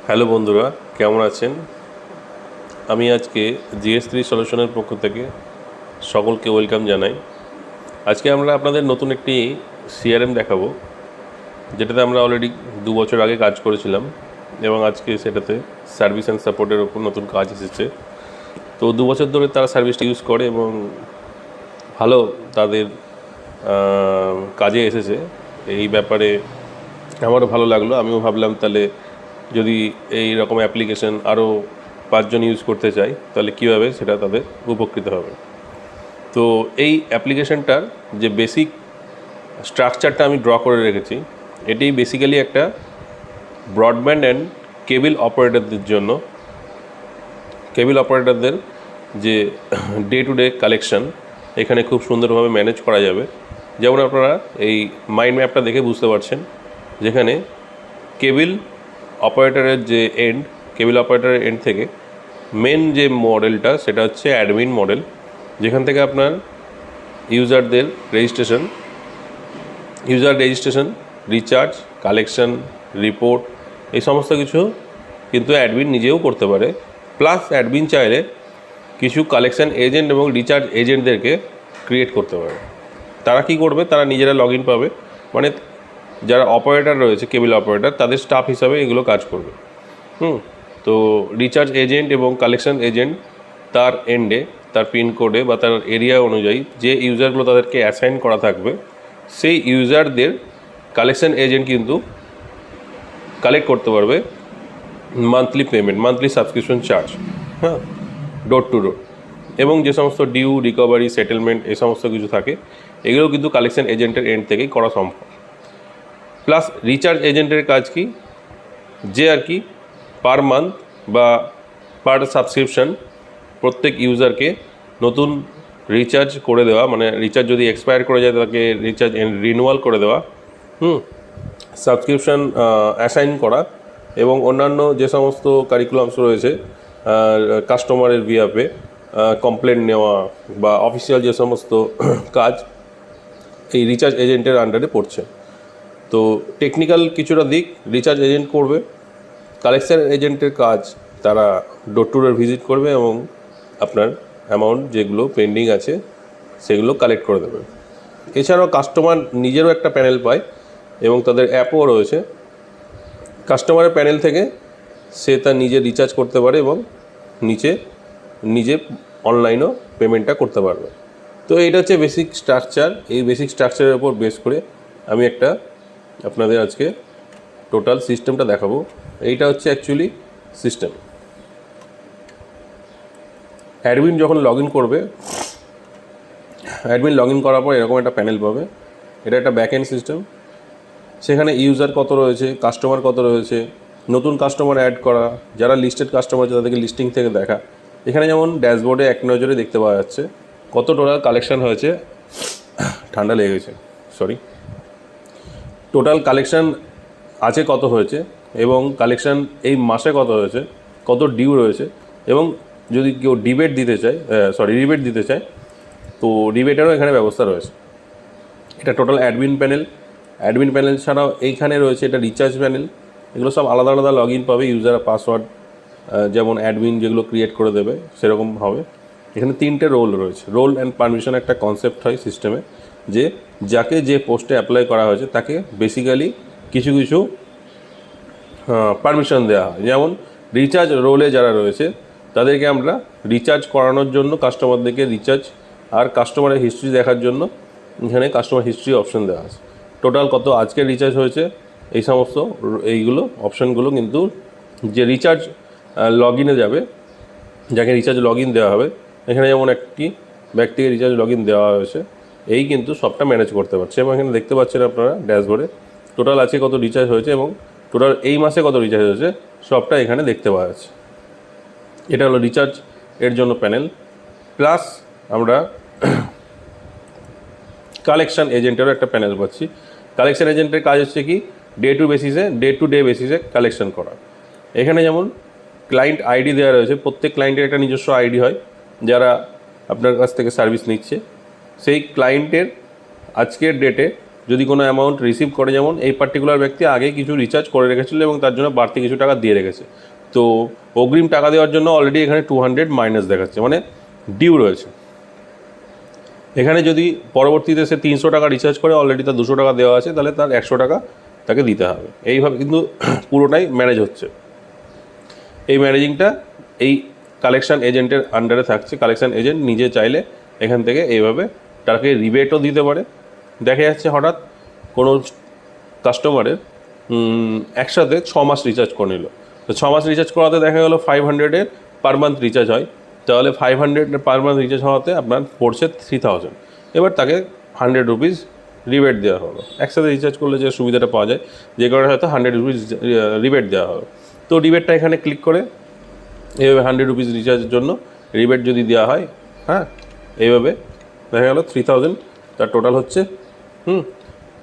Hello বন্ধুরা, কেমন আছেন? আমি আজকে GS3 সলিউশনের পক্ষ থেকে সকলকে ওয়েলকাম জানাই। আজকে আমরা আপনাদের নতুন একটি CRM দেখাবো, যেটাতে আমরা অলরেডি 2 বছর আগে কাজ করেছিলাম এবং আজকে সেটাতে সার্ভিস অ্যান্ড সাপোর্টের ওপর নতুন কাজ এসেছে। তো 2 বছর ধরে তারা সার্ভিসটা ইউজ করে এবং ভালো তাদের কাজে এসেছে। এই ব্যাপারে আমারও ভালো লাগলো। আমিও ভাবলাম তাহলে যদি এই রকম অ্যাপ্লিকেশন আরও 5 জন ইউজ করতে চাই তাহলে কীভাবে সেটা তাদের উপকৃত হবে। তো এই অ্যাপ্লিকেশনটার যে বেসিক স্ট্রাকচারটা আমি ড্র করে রেখেছি, এটি বেসিক্যালি একটা ব্রডব্যান্ড অ্যান্ড কেবল অপারেটরদের জন্য, কেবল অপারেটরদের যে ডে টু ডে কালেকশন এখানে খুব সুন্দরভাবে ম্যানেজ করা যাবে। যেমন আপনারা এই মাইন্ড ম্যাপটা দেখে বুঝতে পারছেন, যেখানে কেবল অপারেটরের যে কেবল অপারেটরের এন্ড থেকে মেন যে মডেলটা সেটা হচ্ছে অ্যাডমিন মডেল, যেখান থেকে আপনার user registration, recharge, collection, report এই সমস্ত কিছু কিন্তু অ্যাডমিন নিজেও করতে পারে। প্লাস অ্যাডমিন চাইলে কিছু কালেকশন এজেন্ট এবং রিচার্জ এজেন্টদেরকে ক্রিয়েট করতে পারে। তারা কি করবে? তারা নিজেরা লগ ইন পাবে, মানে যারা অপারেটর রয়েছে কেবল অপারেটর তাদের স্টাফ হিসাবে এগুলো কাজ করবে। তো রিচার্জ এজেন্ট এবং কালেকশন এজেন্ট তার এন্ডে, তার পিনকোডে বা তার এরিয়া অনুযায়ী যে ইউজারগুলো তাদেরকে অ্যাসাইন করা থাকবে, সেই ইউজারদের কালেকশন এজেন্ট কিন্তু কালেক্ট করতে পারবে monthly payment, monthly subscription charge, door to door. এবং যে সমস্ত ডিউ, রিকভারি, সেটেলমেন্ট এই সমস্ত কিছু থাকে, এগুলো কিন্তু কালেকশন এজেন্টের এন্ড থেকেই করা সম্ভব। প্লাস রিচার্জ এজেন্টের কাজ কি? যে আর কি পার মান্থ বা পার সাবস্ক্রিপশন প্রত্যেক ইউজারকে নতুন রিচার্জ করে দেওয়া, মানে রিচার্জ যদি এক্সপায়ার করে যায় তাকে রিচার্জ রিনিউয়াল করে দেওয়া, সাবস্ক্রিপশন অ্যাসাইন করা এবং অন্যান্য যে সমস্ত কারিকুলামস রয়েছে কাস্টমারের বিহাফে কমপ্লেন নেওয়া বা অফিসিয়াল যে সমস্ত কাজ এই রিচার্জ এজেন্টের আন্ডারে পড়ছে। তো টেকনিক্যাল কিছুটা দিক রিচার্জ এজেন্ট করবে। কালেকশন এজেন্টের কাজ তারা ডোর টু ডোর ভিজিট করবে এবং আপনার অ্যামাউন্ট যেগুলো পেন্ডিং আছে সেগুলো কালেক্ট করে দেবে। এছাড়াও কাস্টমার নিজেরও একটা প্যানেল পায় এবং তাদের অ্যাপও রয়েছে। কাস্টমারের প্যানেল থেকে সে তার নিজে রিচার্জ করতে পারে এবং নিজে অনলাইনও পেমেন্টটা করতে পারবে। তো এইটা হচ্ছে বেসিক স্ট্রাকচার। এই বেসিক স্ট্রাকচারের উপর বেস করে আমি একটা আপনাদের আজকে টোটাল সিস্টেমটা দেখাবো। এইটা হচ্ছে অ্যাকচুয়ালি সিস্টেম। অ্যাডমিন যখন লগ ইন করবে, অ্যাডমিন লগ ইন করার পর এরকম একটা প্যানেল পাবে। এটা একটা ব্যাক এন্ড সিস্টেম। সেখানে ইউজার কত রয়েছে, কাস্টমার কত রয়েছে, নতুন কাস্টমার অ্যাড করা, যারা লিস্টেড কাস্টমার আছে তাদেরকে লিস্টিং থেকে দেখা। এখানে যেমন ড্যাশবোর্ডে এক নজরে দেখতে পাওয়া যাচ্ছে কত টোটাল কালেকশন হয়েছে, ঠান্ডা লেগে গেছে, টোটাল কালেকশন আছে কত হয়েছে এবং কালেকশন এই মাসে কত হয়েছে, কত ডিউ রয়েছে এবং যদি কেউ রিবেট দিতে চায় তো রিবেটেরও এখানে ব্যবস্থা রয়েছে। এটা টোটাল অ্যাডমিন প্যানেল ছাড়াও এইখানে রয়েছে এটা রিচার্জ প্যানেল। এগুলো সব আলাদা আলাদা লগ ইন পাবে, ইউজার পাসওয়ার্ড যেমন অ্যাডমিন যেগুলো ক্রিয়েট করে দেবে সেরকম হবে। এখানে 3টে রোল রয়েছে। রোল অ্যান্ড পারমিশন একটা কনসেপ্ট হয় সিস্টেমে, যে যাকে যে পোস্টে অ্যাপ্লাই করা হয়েছে তাকে বেসিক্যালি কিছু পারমিশন দেওয়া হয়। যেমন রিচার্জ রোলে যারা রয়েছে তাদেরকে আমরা রিচার্জ করানোর জন্য কাস্টমারদেরকে রিচার্জ আর কাস্টমারের হিস্ট্রি দেখার জন্য এখানে কাস্টমার হিস্ট্রি অপশন দেওয়া আছে। টোটাল কত আজকে রিচার্জ হয়েছে এই সমস্ত এইগুলো অপশানগুলো কিন্তু যে রিচার্জ লগ ইনে যাবে, যাকে রিচার্জ লগ ইন দেওয়া হবে, এখানে যেমন একটি ব্যক্তিকে রিচার্জ লগ ইন দেওয়া হয়েছে, এই কিন্তু সবটা ম্যানেজ করতে পারছে। এবং এখানে দেখতে পাচ্ছেন আপনারা ড্যাশবোর্ডে টোটাল আছে কত রিচার্জ হয়েছে এবং টোটাল এই মাসে কত রিচার্জ হয়েছে সবটা এখানে দেখতে পাওয়া যাচ্ছে। এটা হলো রিচার্জ এর জন্য প্যানেল। প্লাস আমরা কালেকশন এজেন্টেরও একটা প্যানেল পাচ্ছি। কালেকশন এজেন্টের কাজ হচ্ছে কি, ডে টু ডে বেসিসে কালেকশন করা। এখানে যেমন ক্লায়েন্ট আইডি দেওয়া রয়েছে, প্রত্যেক ক্লায়েন্টের একটা নিজস্ব আইডি হয় যারা আপনার কাছ থেকে সার্ভিস নিচ্ছে। সেই ক্লায়েন্টের আজকের ডেটে যদি কোনো অ্যামাউন্ট রিসিভ করে, যেমন এই পার্টিকুলার ব্যক্তি আগে কিছু রিচার্জ করে রেখেছিল এবং তার জন্য বাড়তি কিছু টাকা দিয়ে রেখেছে, তো অগ্রিম টাকা দেওয়ার জন্য অলরেডি এখানে 200 মাইনাস দেখাচ্ছে, মানে ডিউ রয়েছে। এখানে যদি পরবর্তীতে সে 300 টাকা রিচার্জ করে, অলরেডি তার 200 টাকা দেওয়া আছে, তাহলে তার 100 টাকা তাকে দিতে হবে। এইভাবে কিন্তু পুরোটাই ম্যানেজ হচ্ছে। এই ম্যানেজিংটা এই কালেকশন এজেন্টের আন্ডারে থাকছে। কালেকশন এজেন্ট নিজে চাইলে এখান থেকে এইভাবে তাকে রিবেটও দিতে পারে। দেখা যাচ্ছে হঠাৎ কোনো কাস্টমারের একসাথে 6 মাস রিচার্জ করে নিল, তো 6 মাস রিচার্জ করাতে দেখা গেলো 500-এর পার মান্থ রিচার্জ হয়, তাহলে 500 পার মান্থ রিচার্জ হওয়াতে আপনার পড়ছে 3000। এবার তাকে 100 রুপিস রিবেট দেওয়া হলো। একসাথে রিচার্জ করলে যে সুবিধাটা পাওয়া যায়, যে কারণে হয়তো 100 রুপিস রিবেট দেওয়া হলো। তো রিবেটটা এখানে ক্লিক করে এইভাবে 100 রুপিস রিচার্জের জন্য রিবেট যদি দেওয়া হয়, হ্যাঁ, এইভাবে দেখা গেলো 3000 তার টোটাল হচ্ছে,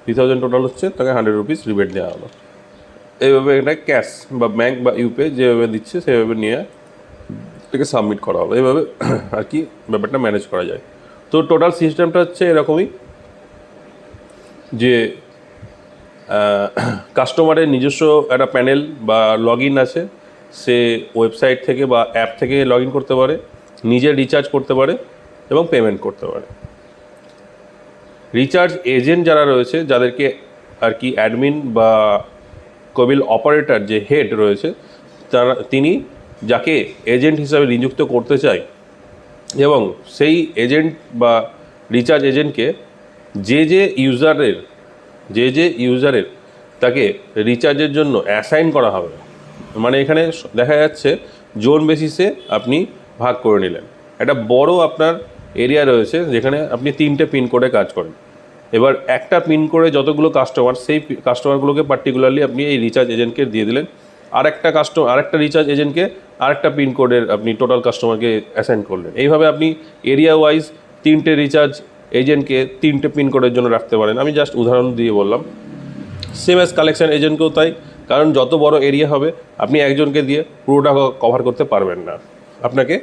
3000 টোটাল হচ্ছে, তাকে 100 রুপিস রিবেট দেওয়া হলো। এইভাবে এটা ক্যাশ বা ব্যাঙ্ক বা ইউপে যেভাবে দিচ্ছে সেভাবে নিয়ে এটাকে সাবমিট করা হলো। এইভাবে আর কি ব্যাপারটা ম্যানেজ করা যায়। তো টোটাল সিস্টেমটা হচ্ছে এরকমই যে কাস্টমারের নিজস্ব একটা প্যানেল বা লগ ইন আছে, সে ওয়েবসাইট থেকে বা অ্যাপ থেকে লগ ইন করতে পারে, নিজে রিচার্জ করতে পারে এবং পেমেন্ট করতে পারে। রিচার্জ এজেন্ট যারা রয়েছে, যাদেরকে আর কি অ্যাডমিন বা কবিল অপারেটর যে হেড রয়েছে, তিনি যাকে এজেন্ট হিসাবে নিযুক্ত করতে চায় এবং সেই এজেন্ট বা রিচার্জ এজেন্টকে যে ইউজারের তাকে রিচার্জের জন্য অ্যাসাইন করা হবে, মানে এখানে দেখা যাচ্ছে জোন বেসিসে আপনি ভাগ করে নিলেন। একটা বড় আপনার এরিয়া রয়েছে যেখানে আপনি 3টে পিনকোডে কাজ করেন। এবার একটা পিনকোডে যতগুলো কাস্টমার, সেই কাস্টমারগুলোকে পার্টিকুলারলি আপনি এই রিচার্জ এজেন্টকে দিয়ে দিলেন। আরেকটা রিচার্জ এজেন্টকে আরেকটা পিনকোডের আপনি টোটাল কাস্টমারকে অ্যাসাইন করলেন। এইভাবে আপনি এরিয়া ওয়াইজ 3টে রিচার্জ এজেন্টকে 3টে পিনকোডের জন্য রাখতে পারেন। আমি জাস্ট উদাহরণ দিয়ে বললাম। সেম অ্যাজ কালেকশন এজেন্টকেও তাই, কারণ যত বড় এরিয়া হবে আপনি একজনকে দিয়ে পুরোটা কভার করতে পারবেন না, আপনাকে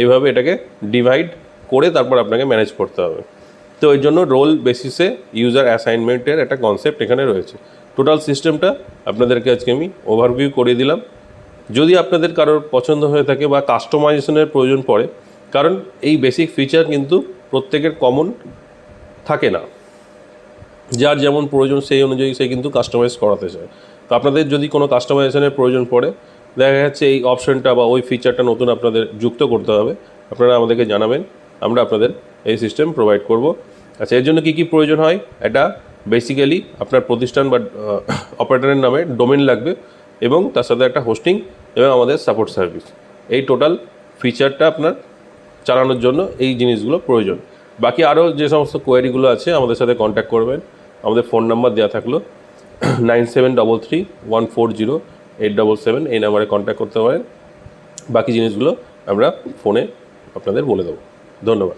এইভাবে এটাকে ডিভাইড করে তারপর আপনাকে ম্যানেজ করতে হবে। তো এই জন্য রোল বেসিসে ইউজার অ্যাসাইনমেন্টের একটা কনসেপ্ট এখানে রয়েছে। টোটাল সিস্টেমটা আপনাদেরকে আজকে আমি ওভারভিউ করে দিলাম। যদি আপনাদের কারোর পছন্দ হয়ে থাকে বা কাস্টমাইজেশনের প্রয়োজন পড়ে, কারণ এই বেসিক ফিচার কিন্তু প্রত্যেকের কমন থাকে না, যার যেমন প্রয়োজন সেই অনুযায়ী সে কিন্তু কাস্টমাইজ করাতে চায়। তো আপনাদের যদি কোনো কাস্টমাইজেশনের প্রয়োজন পড়ে, দেখা যাচ্ছে এই অপশনটা বা ওই ফিচারটা নতুন আপনাদের যুক্ত করতে হবে, আপনারা আমাদেরকে জানাবেন, আমরা আপনাদের এই সিস্টেম প্রোভাইড করব। আচ্ছা, এর জন্য কী কী প্রয়োজন হয়? এটা বেসিক্যালি আপনার প্রতিষ্ঠান বা অপারেটরের নামে ডোমেন লাগবে এবং তার সাথে একটা হোস্টিং এবং আমাদের সাপোর্ট সার্ভিস। এই টোটাল ফিচারটা আপনার চালানোর জন্য এই জিনিসগুলো প্রয়োজন। বাকি আরও যে সমস্ত কোয়ারিগুলো আছে আমাদের সাথে কন্ট্যাক্ট করবেন। আমাদের ফোন নাম্বার দেওয়া থাকলো 9733140877, এই নাম্বারে কন্ট্যাক্ট করতে পারেন। বাকি জিনিসগুলো আমরা ফোনে আপনাদের বলে দেবো। ধন্যবাদ।